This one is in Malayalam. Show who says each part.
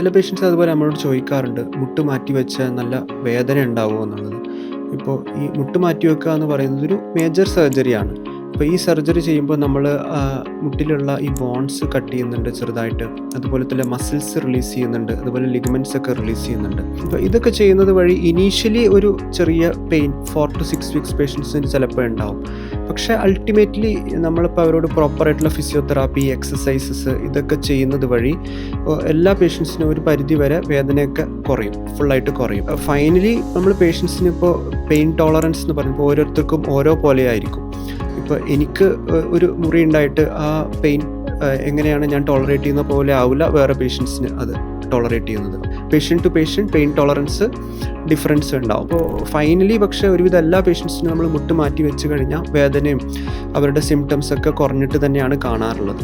Speaker 1: ചില പേഷ്യൻസ് അതുപോലെ നമ്മളോട് ചോദിക്കാറുണ്ട്, മുട്ട് മാറ്റി വെച്ചാൽ നല്ല വേദന ഉണ്ടാവുമോ എന്നുള്ളത്. ഇപ്പോൾ ഈ മുട്ട് മാറ്റി വെക്കുക എന്ന് പറയുന്നത് ഒരു മേജർ സർജറിയാണ്. അപ്പോൾ ഈ സർജറി ചെയ്യുമ്പോൾ നമ്മൾ മുട്ടിലുള്ള ഈ ബോൺസ് കട്ട് ചെയ്യുന്നുണ്ട് ചെറുതായിട്ട്, അതുപോലെ തന്നെ മസിൽസ് റിലീസ് ചെയ്യുന്നുണ്ട്, അതുപോലെ ലിഗമെൻറ്റ്സ് ഒക്കെ റിലീസ് ചെയ്യുന്നുണ്ട്. അപ്പോൾ ഇതൊക്കെ ചെയ്യുന്നത് വഴി ഇനീഷ്യലി ഒരു ചെറിയ പെയിൻ 4 to 6 വീക്സ് പേഷ്യൻസിന് ചിലപ്പോൾ ഉണ്ടാവും. പക്ഷേ അൾട്ടിമേറ്റ്ലി നമ്മളിപ്പോൾ അവരോട് പ്രോപ്പറായിട്ടുള്ള ഫിസിയോതെറാപ്പി, എക്സസൈസസ് ഇതൊക്കെ ചെയ്യുന്നത് വഴി എല്ലാ പേഷ്യൻസിനും ഒരു പരിധി വരെ വേദനയൊക്കെ കുറയും, ഫുള്ളായിട്ട് കുറയും. ഫൈനലി നമ്മൾ പേഷ്യൻസിന് ഇപ്പോൾ പെയിൻ ടോളറൻസ് എന്ന് പറയുമ്പോൾ ഓരോരുത്തർക്കും ഓരോ പോലെ ആയിരിക്കും. ഇപ്പോൾ എനിക്ക് ഒരു മുറി ഉണ്ടായിട്ട് ആ പെയിൻ എങ്ങനെയാണ് ഞാൻ ടോളറേറ്റ് ചെയ്യുന്ന പോലെ ആവില്ല വേറെ പേഷ്യൻസിന് അത് ടോളറേറ്റ് ചെയ്യുന്നത്. Patient to patient pain tolerance difference ഉണ്ടാവും. അപ്പോൾ ഫൈനലി പക്ഷേ ഒരുവിധം എല്ലാ പേഷ്യൻസിനും നമ്മൾ മുട്ട് മാറ്റി വെച്ച് കഴിഞ്ഞാൽ വേദനയും അവരുടെ സിംറ്റംസ് ഒക്കെ കുറഞ്ഞിട്ട് തന്നെയാണ് കാണാറുള്ളത്.